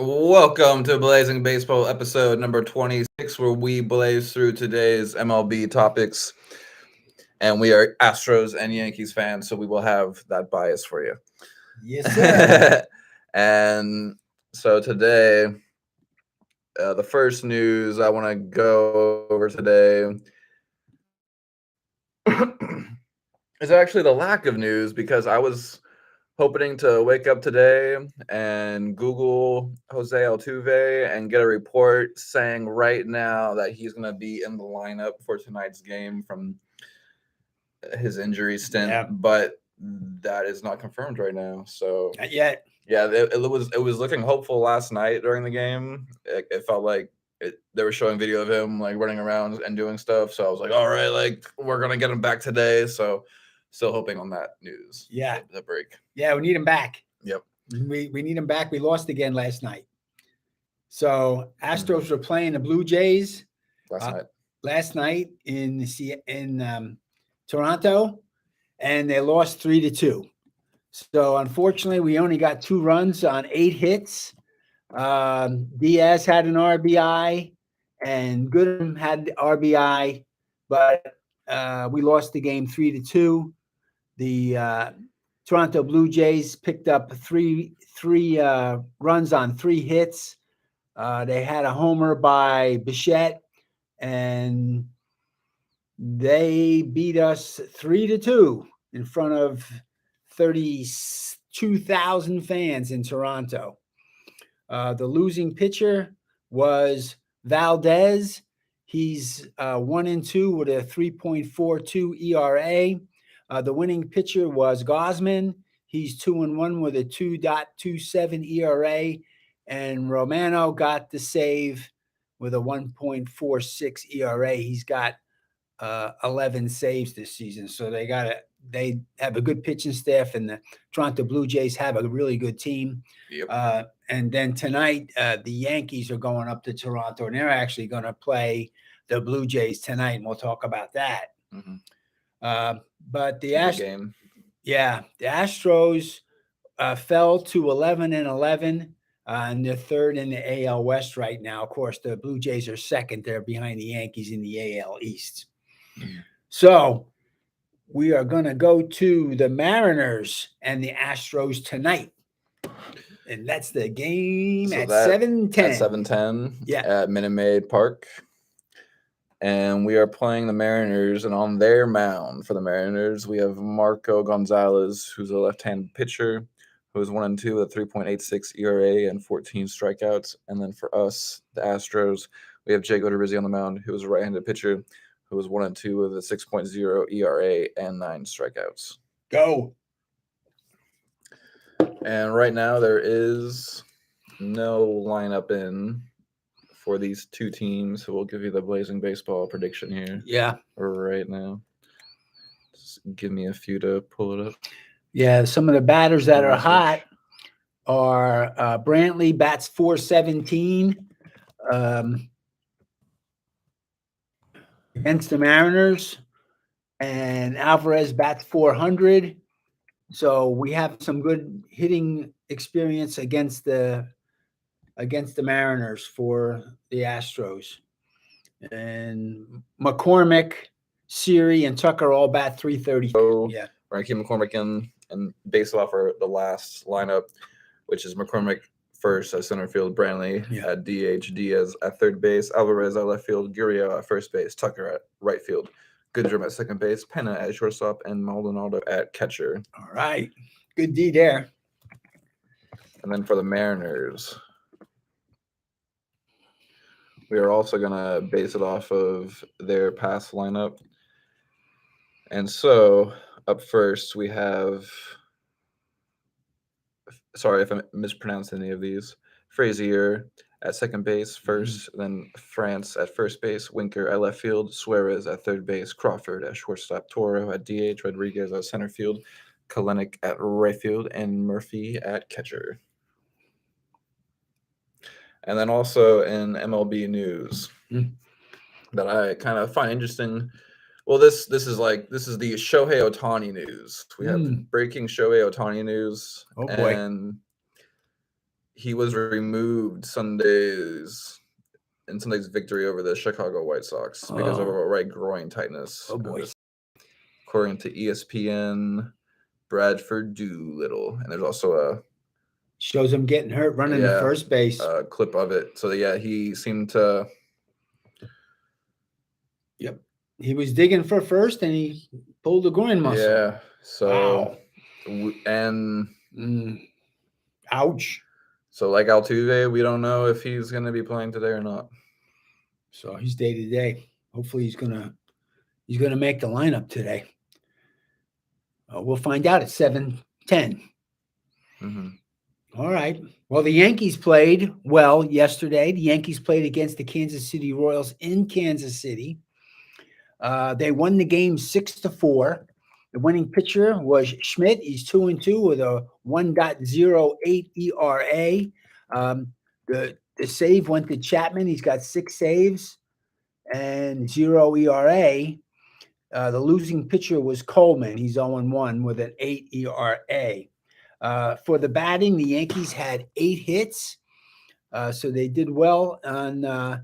Welcome to Blazing Baseball episode number 26, where we blaze through today's MLB topics. And we are Astros and Yankees fans, so we will have that bias for you. Yes, sir. And so today, the first news I want to go over today is actually the lack of news because I was hoping to wake up today and Google Jose Altuve and get a report saying right now that he's going to be in the lineup for tonight's game from his injury stint, Yeah, but that is not confirmed right now. So not yet. yeah, it was looking hopeful last night during the game. It felt like they were showing video of him like running around and doing stuff. So I was like, all right, like we're gonna get him back today. So still hoping on that news. Yeah, The break. yeah, we need him back. Yep. We need him back. We lost again last night. So Mhm. Astros were playing the Blue Jays Last uh, night. last night in Toronto, and they lost 3-2. So unfortunately, we only got 2 runs on 8 hits. Diaz had an RBI, and Goodham had the RBI, but we lost the game 3-2. The Toronto Blue Jays picked up three runs on 3 hits. They had a homer by Bichette, and they beat us 3-2 in front of 32,000 fans in Toronto. The losing pitcher was Valdez. He's 1-2 with a 3.42 ERA. The winning pitcher was Gosman. He's 2-1 with a 2.27 ERA. And Romano got the save with a 1.46 ERA. He's got 11 saves this season. So they have a good pitching staff, and the Toronto Blue Jays have a really good team. Yep. And then tonight, the Yankees are going up to Toronto, and they're actually going to play the Blue Jays tonight, and we'll talk about that. Mm-hmm. Uh, but Big game. the Astros fell to 11-11. And they're third in the AL West right now. Of course, the Blue Jays are second. They're behind the Yankees in the AL East. Mhm. So we are going to go to the Mariners and the Astros tonight. And that's the game So at that 7:10. at 7:10 Yeah. at Minute Maid Park. And we are playing the Mariners, and on their mound for the Mariners, we have Marco Gonzalez, who's a left-handed pitcher, who is 1-2 with a 3.86 ERA and 14 strikeouts. And then for us, the Astros, we have Jake Odorizzi on the mound, who is a right-handed pitcher, who is 1-2 with a 6.0 ERA and 9 strikeouts. Go. And right now, there is no lineup in for these two teams, so we'll give you the Blazing Baseball prediction here Yeah. right now. Just give me a few to pull it up. Yeah. Some of the batters that are Research. hot are Brantley bats 417 against the Mariners, and Alvarez bats 400. So we have some good hitting experience against the Mariners for the Astros. And McCormick, Siri, and Tucker all bat 330. So Yeah. we're gonna keep McCormick in and base it off the last lineup, which is McCormick first at center field, Brantley at DH, Diaz at third base, Alvarez at left field, Gurriel at first base, Tucker at right field, Goodrum at second base, Pena at shortstop, and Maldonado at catcher. All right. Good D there. And then for the Mariners, we are also going to base it off of their past lineup. And so up first, we have, sorry if I mispronounced any of these, Frazier at second base first, then France at first base, Winker at left field, Suarez at third base, Crawford at shortstop, Toro at DH, Rodriguez at center field, Kalenic at right field, and Murphy at catcher. And then also in MLB news that I kind of find interesting. Well, this is the Shohei Ohtani news. We have breaking Shohei Ohtani news. Oh boy. And he was removed in Sunday's victory over the Chicago White Sox because of a right groin tightness. Oh boy. According to ESPN, Bradford Doolittle, and there's also Shows him getting hurt running to first base. a clip of it. So yeah, he seemed to. Yep, he was digging for first, and he pulled the groin muscle. Yeah. So, and ouch. So like Altuve, we don't know if he's going to be playing today or not. So he's day to day. Hopefully he's gonna make the lineup today. We'll find out at 7:10. Mm-hmm. All right. Well, the Yankees played well yesterday. The Yankees played against the Kansas City Royals in Kansas City. They won the game 6-4. The winning pitcher was Schmidt. He's 2-2 with a 1.08 ERA. The save went to Chapman. He's got 6 saves and 0 ERA. The losing pitcher was Coleman. He's 0-1 with an 8 ERA. For the batting, the Yankees had 8 hits. So they did well on the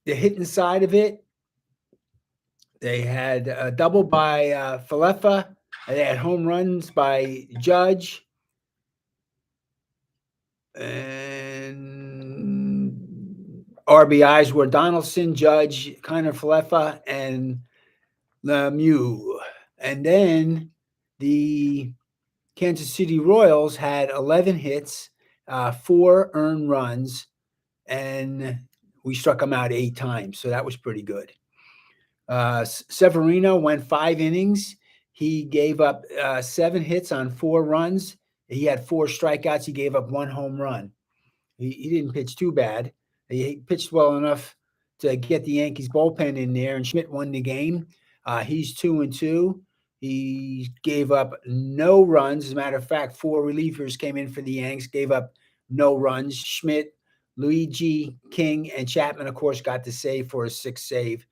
hitting side of it. They had a double by Falefa. They had home runs by Judge. And RBIs were Donaldson, Judge, Kiner Falefa, and Lemieux. And then the Kansas City Royals had 11 hits, 4 earned runs, and we struck them out 8 times. So that was pretty good. Severino went 5 innings. He gave up 7 hits on 4 runs. He had 4 strikeouts. He gave up 1 home run. He didn't pitch too bad. He pitched well enough to get the Yankees bullpen in there, and Schmidt won the game. He's 2-2. He gave up no runs. As a matter of fact, 4 relievers came in for the Yanks, gave up no runs. Schmidt, Luigi, King, and Chapman, of course, got the save for a 6th save.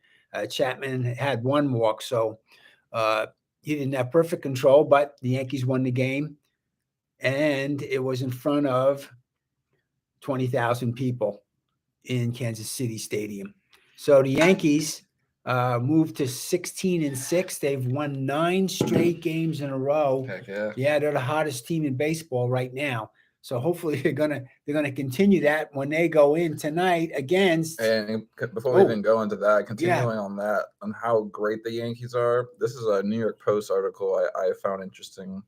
Chapman had 1 walk, so he didn't have perfect control, but the Yankees won the game, and it was in front of 20,000 people in Kansas City Stadium. So the Yankees moved to 16-6. They've won 9 straight games in a row. Heck yeah. Yeah, they're the hottest team in baseball right now. So hopefully they're gonna continue that when they go in tonight against. And before we even go into that, continuing on that, on how great the Yankees are, this is a New York Post article I found interesting.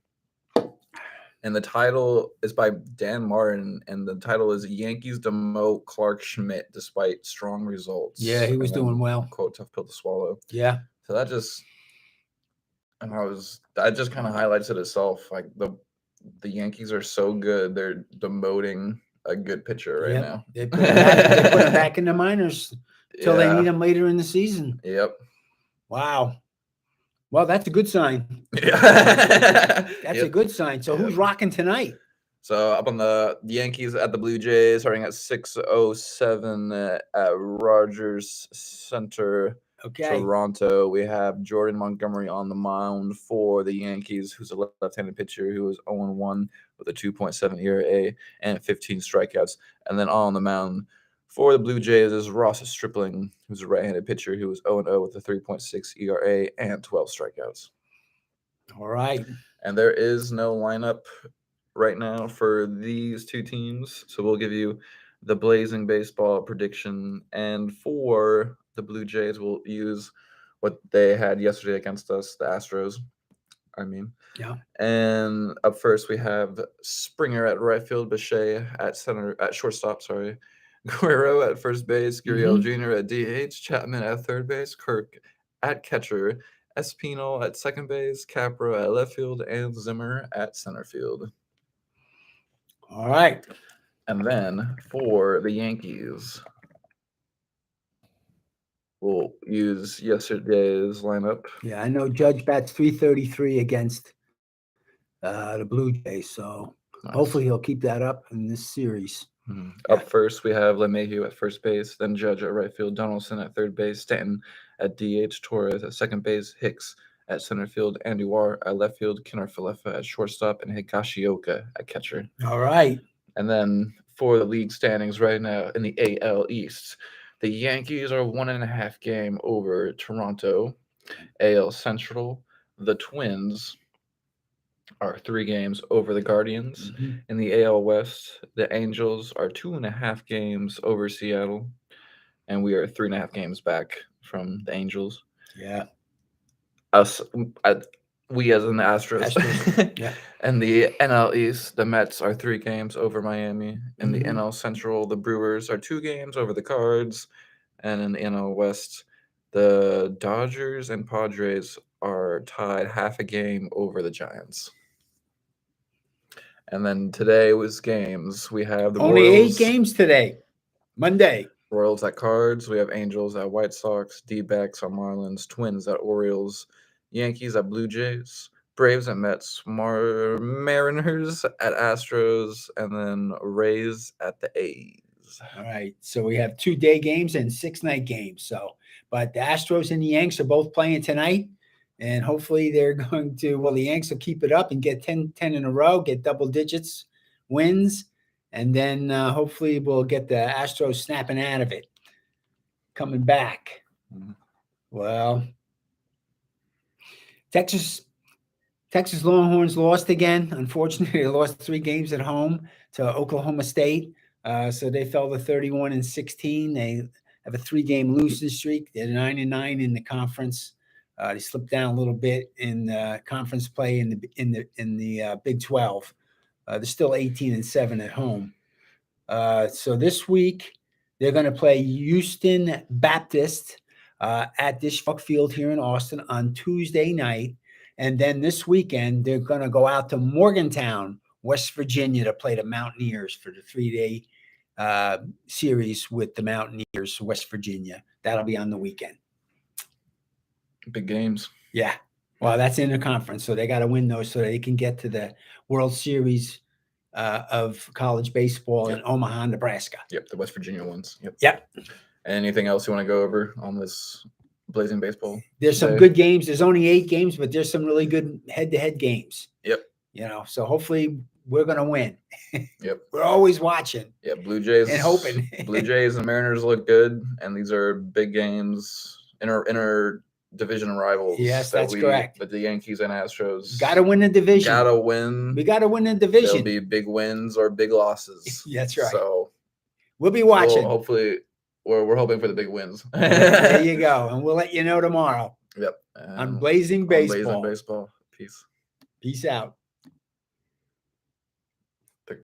And the title is by Dan Martin, and the title is "Yankees Demote Clark Schmidt Despite Strong Results." Yeah, he was doing well. Quote, tough pill to swallow. Yeah. So that just kind of highlights it itself. Like the Yankees are so good, they're demoting a good pitcher right now. They put him back in the minors until they need him later in the season. Yep. Wow. Well, that's a good sign. That's a good sign. So who's rocking tonight? So up on the Yankees at the Blue Jays, starting at 6:07 at Rogers Center, Toronto. We have Jordan Montgomery on the mound for the Yankees, who's a left-handed pitcher who is 0-1 with a 2.7 ERA and 15 strikeouts. And then on the mound for the Blue Jays is Ross Stripling, who's a right-handed pitcher who is 0-0 with a 3.6 ERA and 12 strikeouts. All right. And there is no lineup right now for these 2 teams. So we'll give you the Blazing Baseball prediction. And for the Blue Jays, we'll use what they had yesterday against us, the Astros. Yeah. And up first, we have Springer at right field, Bechet at shortstop, Guerrero at first base, Gurriel Jr. at DH, Chapman at third base, Kirk at catcher, Espinal at second base, Capra at left field, and Zimmer at center field. All right. And then for the Yankees, we'll use yesterday's lineup. Yeah, I know Judge bats .333 against the Blue Jays, so hopefully he'll keep that up in this series. Up first, we have LeMahieu at first base, then Judge at right field, Donaldson at third base, Stanton at DH, Torres at second base, Hicks at center field, Andy War at left field, Kenner Falefa at shortstop, and Higashioka at catcher. All right. And then for the league standings right now in the AL East, the Yankees are 1.5 game over Toronto. AL Central, the Twins are 3 games over the Guardians. Mhm. In the AL West, the Angels are 2.5 games over Seattle, and we are 3.5 games back from the Angels. Yeah. Us, we as in the Astros. Astros. Yeah. And the NL East, the Mets are 3 games over Miami. In the Mhm. NL Central, the Brewers are 2 games over the Cards. And in the NL West, the Dodgers and Padres are tied half a game over the Giants. And then today was games. We have the Only Royals. 8 games today. Monday. Royals at Cards. We have Angels at White Sox. D-backs at Marlins. Twins at Orioles. Yankees at Blue Jays. Braves at Mets. Mariners at Astros. And then Rays at the A's. All right. So we have 2 day games and 6 night games. So, but the Astros and the Yanks are both playing tonight. And hopefully they're going to, well, the Yanks will keep it up and get 10 in a row, get double digits wins. And then hopefully we'll get the Astros snapping out of it, coming back. Mhm. Well, Texas Longhorns lost again. Unfortunately, they lost 3 games at home to Oklahoma State. So they fell to 31-16. They have a 3-game losing streak. They're 9-9 in the conference. They slipped down a little bit in conference play in the Big 12. They're still 18-7 at home. So this week they're going to play Houston Baptist at Dish Falk Field here in Austin on Tuesday night. And then this weekend, they're going to go out to Morgantown, West Virginia, to play the Mountaineers for the 3-day series with the Mountaineers, West Virginia. That'll be on the weekend. Big games. Yeah. Well, that's in the conference, so they got to win those so they can get to the World Series of college baseball in Omaha, Nebraska. Yep, the West Virginia ones. Yep. Anything else you want to go over on this Blazing Baseball? There's some good games. There's only 8 games, but there's some really good head-to-head games. Yep. So hopefully we're going to win. Yep. We're always watching. Yeah, Blue Jays. And hoping. Blue Jays and Mariners look good, and these are big games, inter division rivals. Yes, that's correct. But the Yankees and Astros got to win the division. Got to win. We got to win the division. There'll be big wins or big losses. That's right. So we'll be watching. Hopefully, we're hoping for the big wins. There you go, and we'll let you know tomorrow. Yep. On Blazing Baseball. On Blazing Baseball. Peace. Peace out.